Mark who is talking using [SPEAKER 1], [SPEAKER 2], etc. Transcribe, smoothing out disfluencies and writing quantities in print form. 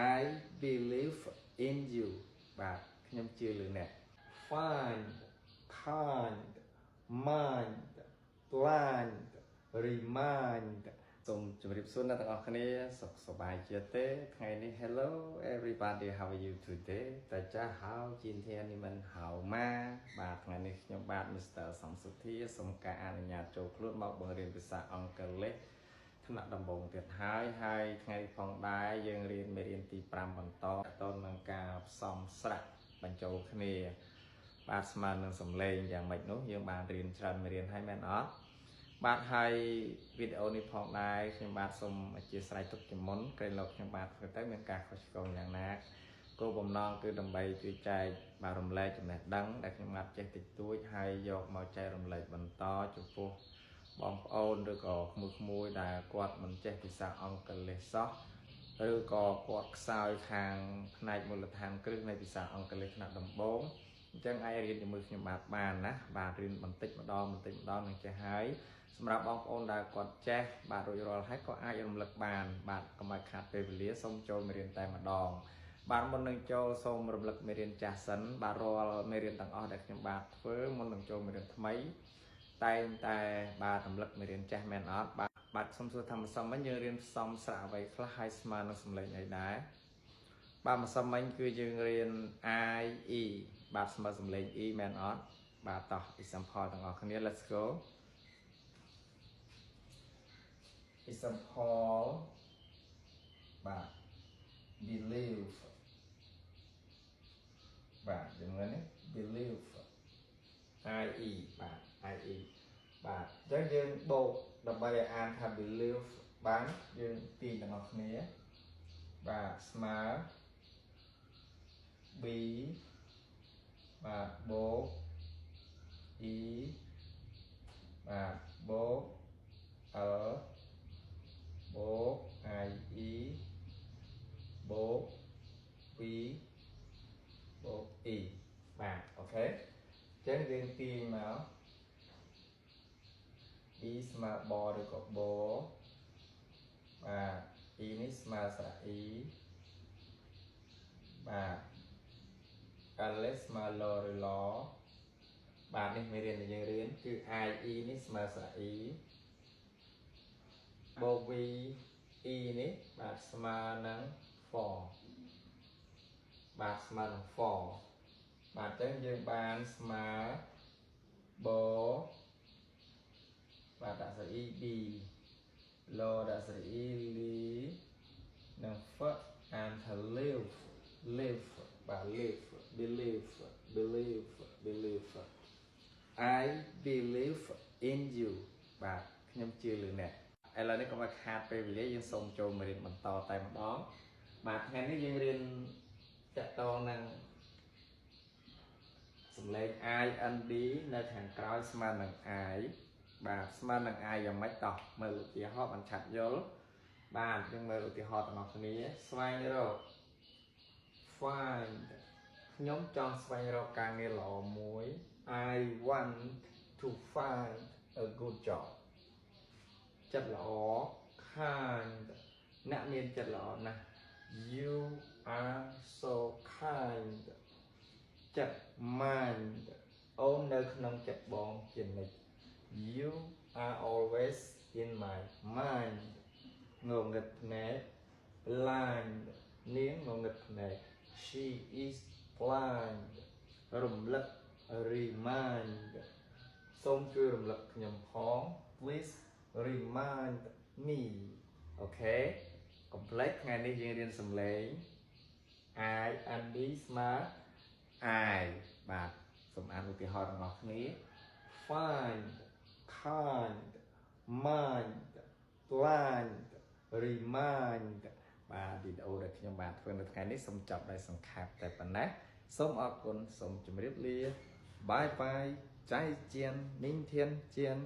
[SPEAKER 1] I believe in you បាទខ្ញុំជឿលើអ្នក find kind mind blind remind សូមជម្រាបសួរអ្នកទាំងអស់គ្នាសុខសប្បាយជាទេថ្ងៃនេះ Hello everybody how are you today តាចាស់ហៅជាធាននេះមិនហៅមកបាទថ្ងៃនេះខ្ញុំបាទ Mr. សំសុធាសូមការអនុញ្ញាតចូលខ្លួនមកបង្រៀនភាសាអង់គ្លេសថ្នាក់ដំបូងទៀតហើយថ្ងៃផងដែរយើងរៀនមេរៀនទី5បន្តតទៅនឹងការផ្សំស្រៈបញ្ចូលគ្នាបាទស្មើនឹងសំឡេងយ៉ាងម៉េចនោះយើងបានរៀនច្រើនមេរៀនហើយមែនអត់បាទហើយវីដេអូនេះផងដែរខ្ញុំបាទសូមអធិស្ឋានទុកជាមុនក្រែងលោកខ្ញុំបាទធ្វើទៅមានការខុសឆ្គងយ៉ាងណាគោលបំណងគឺដើម្បីជួយចែកបាទរំលែកចំណេះដឹងដែលខ្ញុំបាទចេះតិចតួចហើយយកមកចែករំលែកបន្តចំពោះបងប្អូនឬក៏ក្មួយដែលគាត់មិនចេះភាសាអង់គ្លេសសោះឬក៏គាត់ខ្សោយខាងផ្នែកមូលដ្ឋានគ្រឹះនៃភាសាអង់គ្លេសថ្នាក់ដំបូងអញ្ចឹងអាចរៀនជាមួយខ្ញុំបាទបានណាបាទរៀនបន្តិចម្ដងនឹងចេះហើយសម្រាប់បងប្អូនដែលគាត់ចេះបាទរួចរាល់ហើយក៏អាចរំលឹកបានបាទកុំឲ្យខាតពេលវេលាសូមចូលមេរៀនតែម្ដងបាទមុននឹងចូលសូមរំលឹកមេរៀនចាស់សិនបាទរាល់មេរៀនទាំងអស់ដែលខ្ញុំបាទធ្វើមុននឹងចូលមេរៀនថ្មីតែងតែបាទរំលឹកមេរៀនចាស់មែនអត់បាទសូមសួរថាម្សិលមិញយើងរៀនផ្សំស្រៈអ្វីខ្លះហើយស្មើនឹងសំឡេងអីដែរបាទម្សិលមិញគឺយើងរៀន I E បាទស្មើសំឡេង E មែនអត់បាទតោះ example ទាំងអស់គ្នា let's go example បាទ believe បាទយ៉ាងណានេះ believe IE បាទ IE បាទអញ្ចឹងយើងបូកដើម្បីឲ្យអានថា believe បានយើងទីទាំងអស់គ្នាបាទស្មើ B បាទបូក E បាទបូក L បូក IE បូក B បូក E បាទអូខេអញ្ចឹងយើងទាញមក E ស្មើបឬក៏បបាទ E នេះស្មើស្រៈ E បាទ L ស្មើលឬឡបាទនេះមេរៀនដែលយើងរៀនគឺ IE នេះស្មើស្រៈ E បូក V E នេះបាទស្មើនឹង for បាទស្មើនឹង for បាទអញ្ចឹងយើងបានស្មើបបាទដាក់ស្រៈ E B ឡដាក់ស្រៈ E លីនិង F អានថា live បាទ live believe I believe in you បាទខ្ញុំជឿលើអ្នកឥឡូវនេះកុំឲ្យខាតពេលវេលាយើងសូមចូលមេរៀនបន្តតែម្ដងបាទថ្ងៃនេះយើងរៀនតកតងនឹងសំឡេង I N D នៅខាងក្រោយស្មើនឹង I បាទស្មើនឹង I យ៉ាងម៉េចតោះមើលឧទាហរណ៍បានឆាប់យល់បាទយើងមើលឧទាហរណ៍ទាំងអស់គ្នាស្វែងរក find ខ្ញុំចង់ស្វែងរកការងារល្អមួយ I want to find a good job ចិត្តល្អ kind អ្នកមានចិត្តល្អណាស់ you are so kind ចិត្ត mind អូននៅក្នុងចិត្តបងជានិច្ច you are always in my mind ងងឹតភ្នែក blind នាងងងឹតភ្នែក she is blind រំលឹក remind សូមជួយរំលឹកខ្ញុំផង please remind me អូខេ complex ថ្ងៃនេះយើងរៀនសំឡេង I and D ស្មើ I បាទសូមអានឧទាហរណ៍ទាំងអស់គ្នា find kind mind blind remind បាទវីដេអូដែលខ្ញុំបានធ្វើនៅថ្ងៃនេះសូមចប់ដោយសង្ខេបតែប៉ុណ្ណេះសូមអរគុណសូមជម្រាបលាបាយបាយចៃជៀនមីងធានជៀន